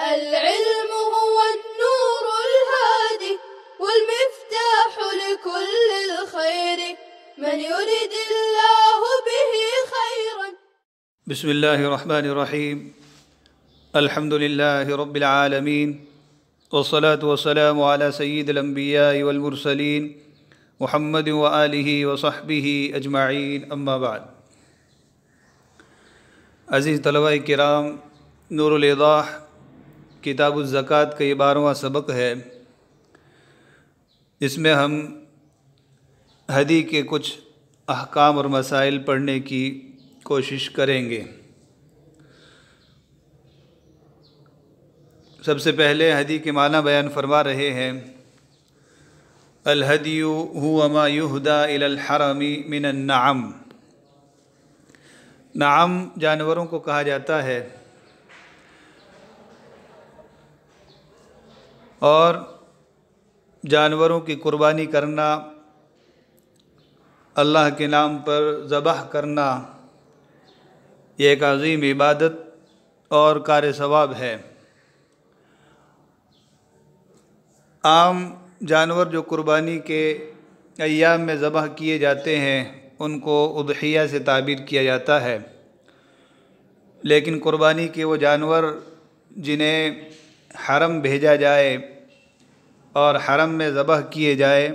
العلم هو النور الهادي والمفتاح لكل الخير من يرد الله به خيرا. بسم الله الرحمن الرحيم. الحمد لله رب العالمين والصلاة والسلام على سيد الأنبياء والمرسلين محمد وآلہ وصحبہ اجمعین، اما بعد. عزیز طلباء کرام، نور الایضاح کتاب الزکوٰۃ کا یہ 12واں سبق ہے. اس میں ہم ہدی کے کچھ احکام اور مسائل پڑھنے کی کوشش کریں گے. سب سے پہلے ہدی کے معنی بیان فرما رہے ہیں. الہدی هو ما یہدی الی الحرم من النعم. نعم جانوروں کو کہا جاتا ہے، اور جانوروں کی قربانی کرنا، اللہ کے نام پر ذبح کرنا، یہ ایک عظیم عبادت اور کار ثواب ہے. عام جانور جو قربانی کے ایام میں ذبح کیے جاتے ہیں ان کو اضحیہ سے تعبیر کیا جاتا ہے، لیکن قربانی کے وہ جانور جنہیں حرم بھیجا جائے اور حرم میں ذبح کیے جائے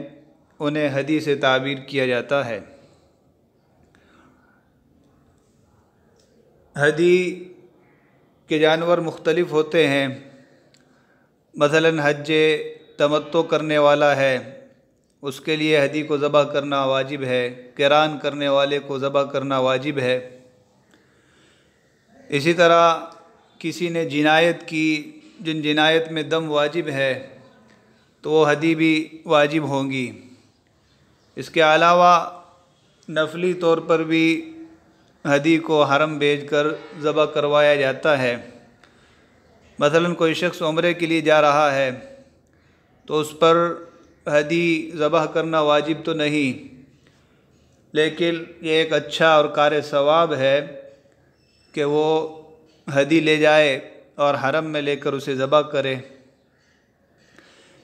انہیں ہدی سے تعبیر کیا جاتا ہے. ہدی کے جانور مختلف ہوتے ہیں. مثلاً حج تمتع کرنے والا ہے، اس کے لیے ہدی کو ذبح کرنا واجب ہے. قران کرنے والے کو ذبح کرنا واجب ہے. اسی طرح کسی نے جنایت کی، جن جنایت میں دم واجب ہے تو وہ ہدی بھی واجب ہوں گی. اس کے علاوہ نفلی طور پر بھی ہدی کو حرم بھیج کر ذبح کروایا جاتا ہے. مثلاً کوئی شخص عمرے کے لیے جا رہا ہے تو اس پر ہدی ذبح کرنا واجب تو نہیں، لیکن یہ ایک اچھا اور کار ثواب ہے کہ وہ ہدی لے جائے اور حرم میں لے کر اسے ذبح کرے.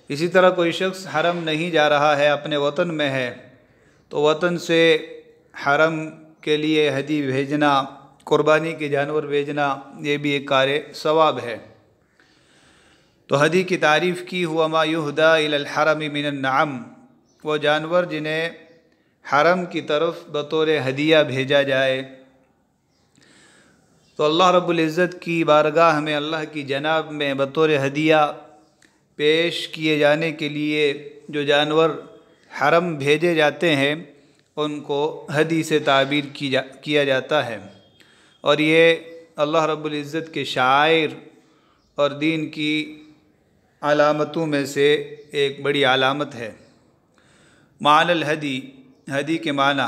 اسی طرح کوئی شخص حرم نہیں جا رہا ہے، اپنے وطن میں ہے، تو وطن سے حرم کے لیے ہدی بھیجنا، قربانی کے جانور بھیجنا، یہ بھی ایک کار ثواب ہے. تو ہدی کی تعریف کی، ہوا ما یہدی الی الحرم من النعم، وہ جانور جنہیں حرم کی طرف بطور ہدیہ بھیجا جائے. تو اللہ رب العزت کی بارگاہ میں، اللہ کی جناب میں بطور ہدیہ پیش کیے جانے کے لیے جو جانور حرم بھیجے جاتے ہیں ان کو ہدی سے تعبیر کیا جاتا ہے. اور یہ اللہ رب العزت کے شعائر اور دین کی علامتوں میں سے ایک بڑی علامت ہے. معنی الہدی، ہدی کے معنی،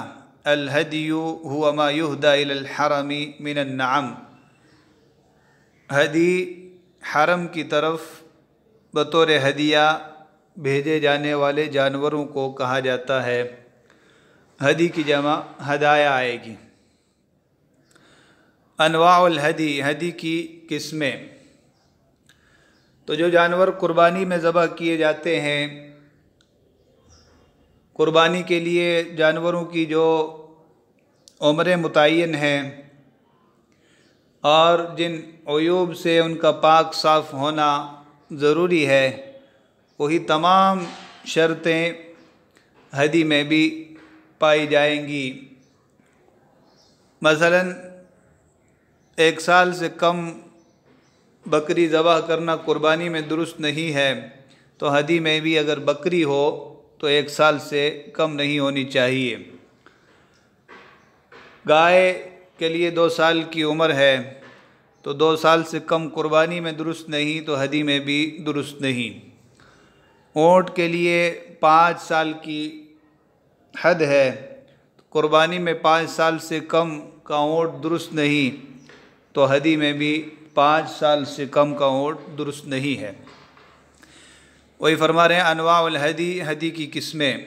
الہدی هو ما یہدی الی الحرم من النعم. ہدی حرم کی طرف بطور ہدیہ بھیجے جانے والے جانوروں کو کہا جاتا ہے. ہدی کی جمع ہدایہ آئے گی. انواع الہدی، ہدی کی قسمیں. تو جو جانور قربانی میں ذبح کیے جاتے ہیں، قربانی کے لیے جانوروں کی جو عمریں متعین ہیں اور جن عیوب سے ان کا پاک صاف ہونا ضروری ہے، وہی تمام شرطیں ہدی میں بھی پائی جائیں گی. مثلاً 1 سال سے کم بکری ذبح کرنا قربانی میں درست نہیں ہے، تو ہدی میں بھی اگر بکری ہو تو 1 سال سے کم نہیں ہونی چاہیے. گائے کے لیے 2 سال کی عمر ہے تو 2 سال سے کم قربانی میں درست نہیں، تو ہدی میں بھی درست نہیں. اونٹ کے لیے 5 سال کی حد ہے، قربانی میں 5 سال سے کم کا اونٹ درست نہیں، تو ہدی میں بھی 5 سال سے کم کا اونٹ درست نہیں ہے. وہی فرما رہے ہیں انواع الہدی، ہدی کی قسمیں،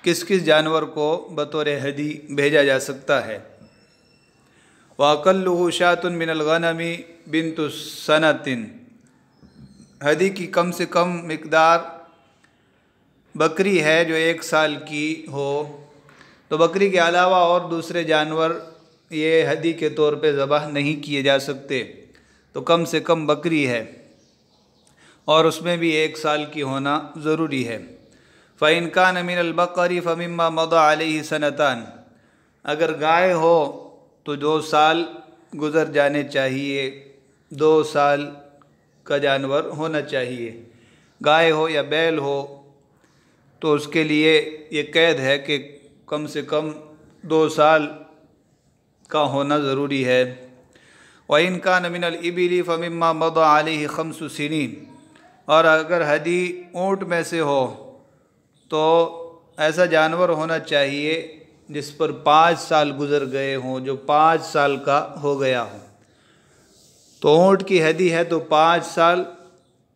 کس کس جانور کو بطور ہدی بھیجا جا سکتا ہے. وَأَقَلُّهُ شَاةٌ مِّنَ الْغَنَمِ بِنْتُ سَنَةٍ، ہدی کی کم سے کم مقدار بکری ہے جو 1 سال کی ہو، تو بکری کے علاوہ اور دوسرے جانور یہ ہدی کے طور پہ ذبح نہیں کیے جا سکتے، تو کم سے کم بکری ہے اور اس میں بھی 1 سال کی ہونا ضروری ہے۔ فَإِنْ كَانَ مِنَ الْبَقَرِ فَمِمَّا مَضَى عَلَيْهِ سَنَتَانِ، اگر گائے ہو تو 2 سال گزر جانے چاہیے، 2 سال کا جانور ہونا چاہیے۔ گائے ہو یا بیل ہو تو اس کے لیے یہ قید ہے کہ کم سے کم 2 سال کا ہونا ضروری ہے۔ وَإِنْ كَانَ مِنَ الْإِبِلِ فَمِمَّا مَضَى عَلَيْهِ 5 سِنِينَ، اور اگر ہدی اونٹ میں سے ہو تو ایسا جانور ہونا چاہیے جس پر 5 سال گزر گئے ہوں، جو 5 سال کا ہو گیا ہو۔ تو اونٹ کی ہدی ہے تو 5 سال،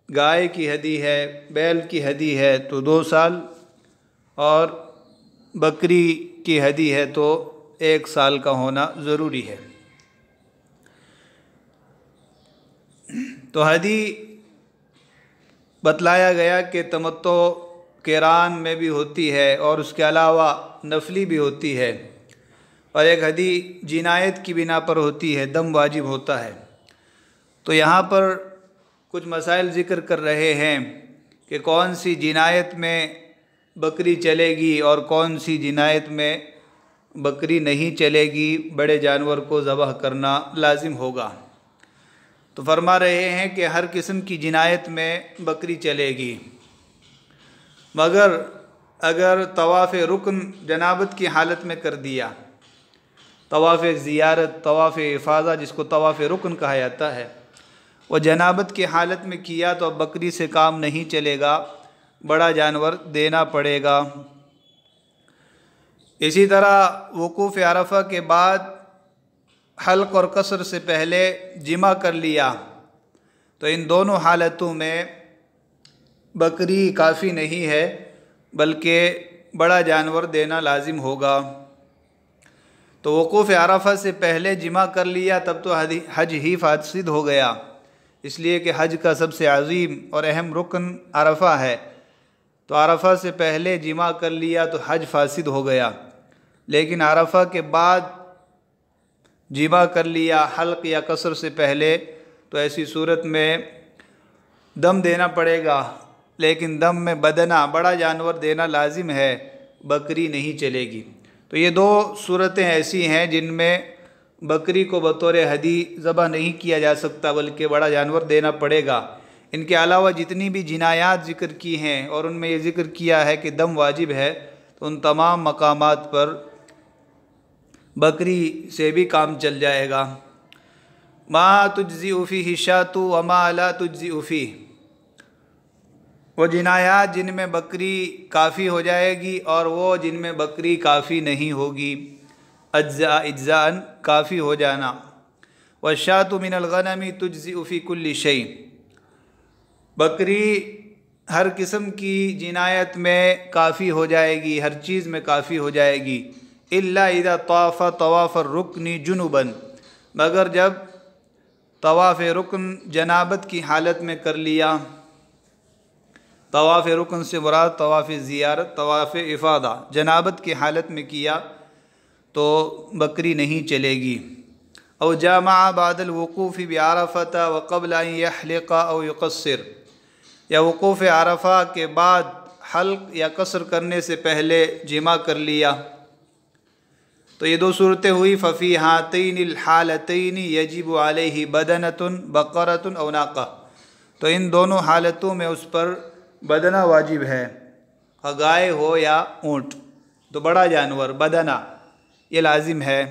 گائے کی ہدی ہے، بیل کی ہدی ہے تو 2 سال، اور بکری کی ہدی ہے تو 1 سال کا ہونا ضروری ہے۔ تو ہدی بتلایا گیا کہ تمتع قران میں بھی ہوتی ہے اور اس کے علاوہ نفلی بھی ہوتی ہے، اور ایک ہدی جنایت کی بنا پر ہوتی ہے، دم واجب ہوتا ہے۔ تو یہاں پر کچھ مسائل ذکر کر رہے ہیں کہ کون سی جنایت میں بکری چلے گی اور کون سی جنایت میں بکری نہیں چلے گی، بڑے جانور کو ذبح کرنا لازم ہوگا۔ تو فرما رہے ہیں کہ ہر قسم کی جنایت میں بکری چلے گی، مگر اگر طواف رکن جنابت کی حالت میں کر دیا، طواف زیارت، طواف افاضہ جس کو طواف رکن کہا جاتا ہے، وہ جنابت کی حالت میں کیا تو اب بکری سے کام نہیں چلے گا، بڑا جانور دینا پڑے گا۔ اسی طرح وقوف عرفہ کے بعد حلق اور قصر سے پہلے جمع کر لیا تو ان دونوں حالتوں میں بکری کافی نہیں ہے بلکہ بڑا جانور دینا لازم ہوگا۔ تو وقوف عرفہ سے پہلے جمع کر لیا تب تو حج ہی فاسد ہو گیا، اس لیے کہ حج کا سب سے عظیم اور اہم رکن عرفہ ہے، تو عرفہ سے پہلے جمع کر لیا تو حج فاسد ہو گیا۔ لیکن عرفہ کے بعد جمع کر لیا حلق یا قصر سے پہلے تو ایسی صورت میں دم دینا پڑے گا، لیکن دم میں بدنہ بڑا جانور دینا لازم ہے، بکری نہیں چلے گی۔ تو یہ 2 صورتیں ایسی ہیں جن میں بکری کو بطور ہدی ذبح نہیں کیا جا سکتا بلکہ بڑا جانور دینا پڑے گا۔ ان کے علاوہ جتنی بھی جنایات ذکر کی ہیں اور ان میں یہ ذکر کیا ہے کہ دم واجب ہے، تو ان تمام مقامات پر بکری سے بھی کام چل جائے گا۔ ما تجزئ فیہ الشاۃ وما لا تجزئ فیہ، وہ جنایات جن میں بکری کافی ہو جائے گی اور وہ جن میں بکری کافی نہیں ہوگی، اجزاء کافی ہو جانا۔ والشاۃ من الغنم تجزئ فی کل شیء، بکری ہر قسم کی جنایت میں کافی ہو جائے گی، ہر چیز میں کافی ہو جائے گی، الا اذا طاف طواف الرکن جنبا، مگر جب طواف رکن جنابت کی حالت میں کر لیا۔ طواف رکن سے مراد طواف زیارت، طواف افاضہ جنابت کی حالت میں کیا تو بکری نہیں چلے گی۔ او جامع بعد الوقوف بعرفہ وقبل ان یحلق او یقصر، یا وقوف عرفہ کے بعد حلق یا قصر کرنے سے پہلے جمع کر لیا، تو یہ 2 صورتیں ہوئی۔ ففی ہاتین الحالتین یجب علیہ بدنۃ بقرۃ او ناقہ، تو ان دونوں حالتوں میں اس پر بدنہ واجب ہے، گائے ہو یا اونٹ، تو بڑا جانور بدنہ یہ لازم ہے۔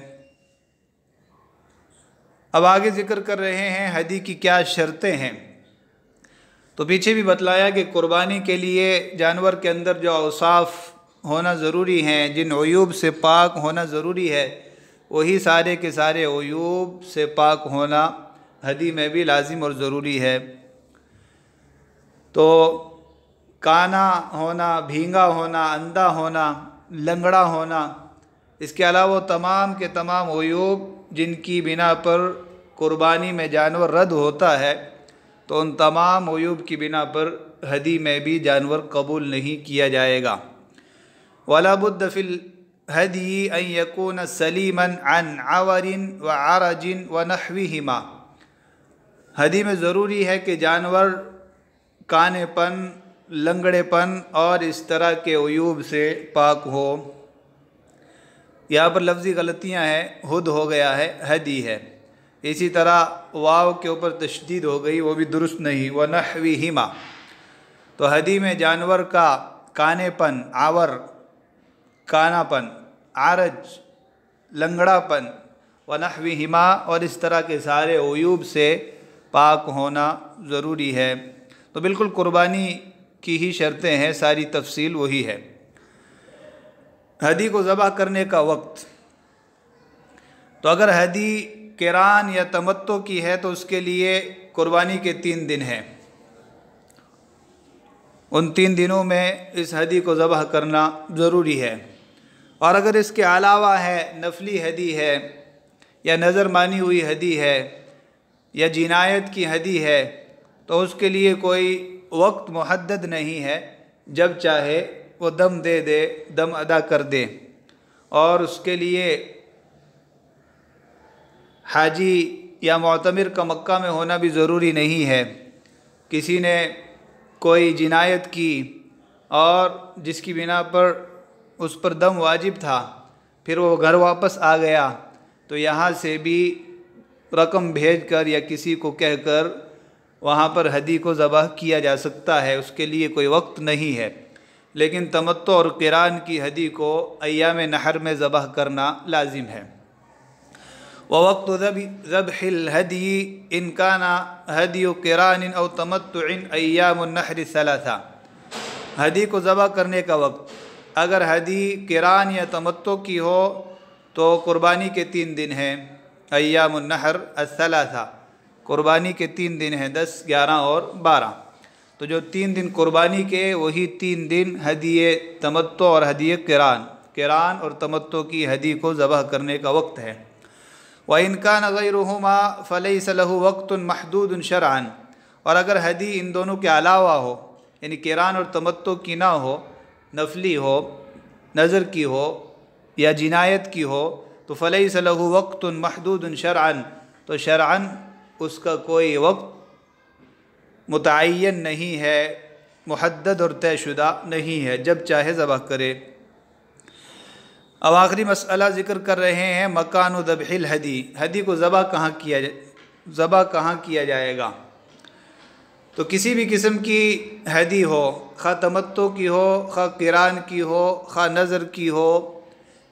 اب آگے ذکر کر رہے ہیں ہدی کی کیا شرطیں ہیں۔ تو پیچھے بھی بتلایا کہ قربانی کے لیے جانور کے اندر جو اوصاف ہونا ضروری ہیں، جن عیوب سے پاک ہونا ضروری ہے، وہی سارے کے سارے عیوب سے پاک ہونا ہدی میں بھی لازم اور ضروری ہے۔ تو کانا ہونا، بھینگا ہونا، اندھا ہونا، لنگڑا ہونا، اس کے علاوہ تمام کے تمام عیوب جن کی بنا پر قربانی میں جانور رد ہوتا ہے، تو ان تمام عیوب کی بنا پر ہدی میں بھی جانور قبول نہیں کیا جائے گا۔ ولا بد فی الہدی ان یکون سلیما عن عور وعرج ونحوہما، ہدی میں ضروری ہے کہ جانور کانے پن، لنگڑے پن اور اس طرح کے عیوب سے پاک ہو۔ یہاں پر لفظی غلطیاں ہیں، ہد ہو گیا ہے، ہدی ہے۔ اسی طرح واو کے اوپر تشدید ہو گئی، وہ بھی درست نہیں، وَنَحْوِهِمَا۔ تو ہدی میں جانور کا کانے پن، عور کانا پن، عرج لنگڑا پن، وَنَحْوِهِمَا اور اس طرح کے سارے عیوب سے پاک ہونا ضروری ہے۔ تو بالکل قربانی کی ہی شرطیں ہیں، ساری تفصیل وہی ہے۔ ہدی کو ذبح کرنے کا وقت، تو اگر ہدی قران یا تمتع کی ہے تو اس کے لیے قربانی کے 3 دن ہیں، ان 3 دنوں میں اس ہدی کو ذبح کرنا ضروری ہے۔ اور اگر اس کے علاوہ ہے، نفلی ہدی ہے یا نظر مانی ہوئی ہدی ہے یا جنایت کی ہدی ہے، تو اس کے لیے کوئی وقت محدد نہیں ہے، جب چاہے وہ دم دے دے، دم ادا کر دے۔ اور اس کے لیے حاجی یا معتمر کا مکہ میں ہونا بھی ضروری نہیں ہے۔ کسی نے کوئی جنایت کی اور جس کی بنا پر اس پر دم واجب تھا، پھر وہ گھر واپس آ گیا، تو یہاں سے بھی رقم بھیج کر یا کسی کو کہہ کر وہاں پر ہدی کو ذبح کیا جا سکتا ہے، اس کے لیے کوئی وقت نہیں ہے۔ لیکن تمتع اور قران کی ہدی کو ایام نحر میں ذبح کرنا لازم ہے۔ ووقت ذبح الہدی ان کان ہدی قران او تمتع ایام النحر 3، ہدی کو ذبح کرنے کا وقت، اگر ہدی قران یا تمتع کی ہو تو قربانی کے 3 دن ہیں، ایام النحر 3، قربانی کے 3 دن ہیں، 10، 11 اور 12۔ تو جو 3 دن قربانی کے، وہی 3 دن ہدی تمتع اور ہدی قران اور تمتع کی ہدی کو ذبح کرنے کا وقت ہے۔ وَإِنْ كَانَ غَيْرُهُمَا فَلَيْسَ لَهُ وَقْتٌ مَحْدُودٌ شَرْعًا، اور اگر ہدی ان دونوں کے علاوہ ہو، یعنی قران اور تمتع کی نہ ہو، نفلی ہو، نظر کی ہو یا جنایت کی ہو، تو فَلَيْسَ لَهُ وَقْتٌ مَحْدُودٌ شَرْعًا، تو شرعاً اس کا کوئی وقت متعین نہیں ہے، محدد اور طے شدہ نہیں ہے، جب چاہے ذبح کرے۔ اب آخری مسئلہ ذکر کر رہے ہیں، مکان ذبح الہدی، ہدی کو ذبح کہاں کیا جائے گا؟ تو کسی بھی قسم کی ہدی ہو، خواہ تمتع کی ہو، خواہ قران کی ہو، خواہ نظر کی ہو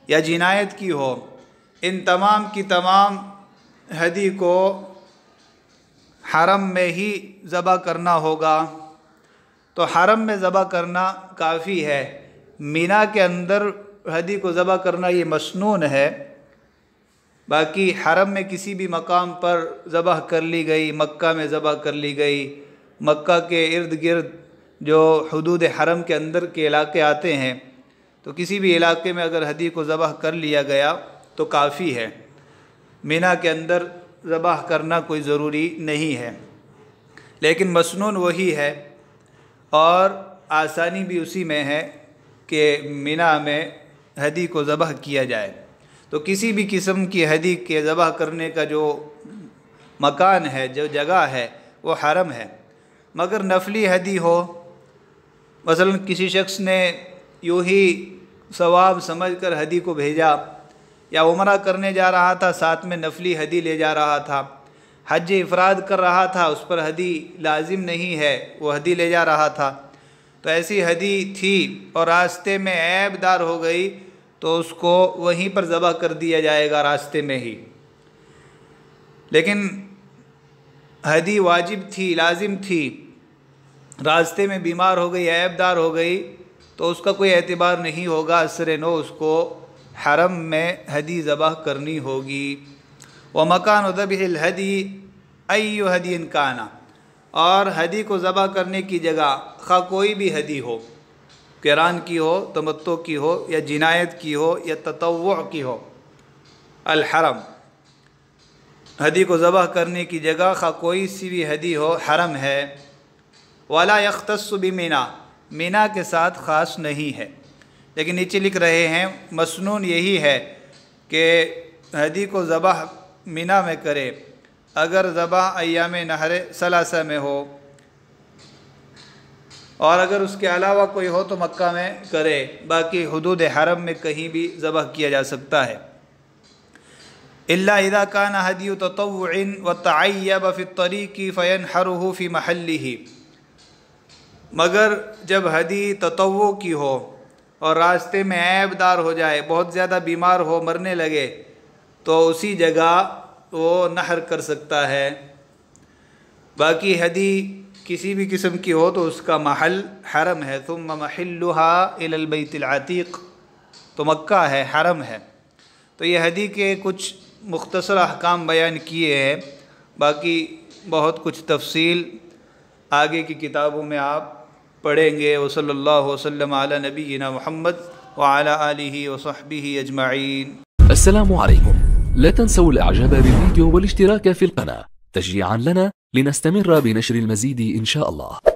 یا جنایت کی ہو، ان تمام کی تمام ہدی کو حرم میں ہی ذبح کرنا ہوگا۔ تو حرم میں ذبح کرنا کافی ہے، مینا کے اندر ہدی کو ذبح کرنا یہ مسنون ہے، باقی حرم میں کسی بھی مقام پر ذبح کر لی گئی، مکہ میں ذبح کر لی گئی، مکہ کے ارد گرد جو حدود حرم کے اندر کے علاقے آتے ہیں، تو کسی بھی علاقے میں اگر ہدی کو ذبح کر لیا گیا تو کافی ہے، مینا کے اندر ذبح کرنا کوئی ضروری نہیں ہے۔ لیکن مسنون وہی ہے اور آسانی بھی اسی میں ہے کہ مینا میں ہدی کو ذبح کیا جائے۔ تو کسی بھی قسم کی ہدی کے ذبح کرنے کا جو مکان ہے، جو جگہ ہے، وہ حرم ہے۔ مگر نفلی ہدی ہو، مثلا کسی شخص نے یوں ہی ثواب سمجھ کر ہدی کو بھیجا، یا عمرہ کرنے جا رہا تھا، ساتھ میں نفلی ہدی لے جا رہا تھا، حج افراد کر رہا تھا، اس پر ہدی لازم نہیں ہے، وہ ہدی لے جا رہا تھا، تو ایسی ہدی تھی اور راستے میں عیب دار ہو گئی، تو اس کو وہیں پر ذبح کر دیا جائے گا، راستے میں ہی۔ لیکن ہدی واجب تھی، لازم تھی، راستے میں بیمار ہو گئی، عیب دار ہو گئی، تو اس کا کوئی اعتبار نہیں ہوگا، اثر نو اس کو حرم میں ہدی ذبح کرنی ہوگی۔ وَمَكَانُ ذَبْحِ الْهَدِي أَيُّ هَدْيٍ كَانَ، اور ہدی کو ذبح کرنے کی جگہ خواہ کوئی بھی ہدی ہو، قران کی ہو، تمتع کی ہو یا جنایت کی ہو یا تطوع کی ہو، الحرم، ہدی کو ذبح کرنے کی جگہ خواہ کوئی سی بھی ہدی ہو حرم ہے۔ ولا یختص بمنا، مینا کے ساتھ خاص نہیں ہے، لیکن نیچے لکھ رہے ہیں مسنون یہی ہے کہ ہدی کو ذبح مینا میں کرے، اگر ذبح ایام نحر ثلاثہ میں ہو، اور اگر اس کے علاوہ کوئی ہو تو مکہ میں کرے، باقی حدود حرم میں کہیں بھی ذبح کیا جا سکتا ہے۔ الا اذا كان هدي تطوع وتعيب في الطريق فينحره في محله، مگر جب ہدی تطوع کی ہو اور راستے میں عیب دار ہو جائے، بہت زیادہ بیمار ہو، مرنے لگے، تو اسی جگہ وہ نحر کر سکتا ہے۔ باقی ہدی کسی بھی قسم کی ہو تو اس کا محل حرم ہے۔ ثم محلها الى البیت العتیق، تو مکہ ہے، حرم ہے۔ تو یہ ہدی کے کچھ مختصر احکام بیان کیے ہیں، باقی بہت کچھ تفصیل آگے کی کتابوں میں آپ پڑھیں گے۔ وصلی اللہ وسلم علی نبینا محمد وعلى آلہ وصحبہ اجمعین۔ السلام عليكم، لا تنسوا الاعجاب بالفيديو والاشتراك في القناة تشجيعا لنا لنستمر بنشر المزيد إن شاء الله.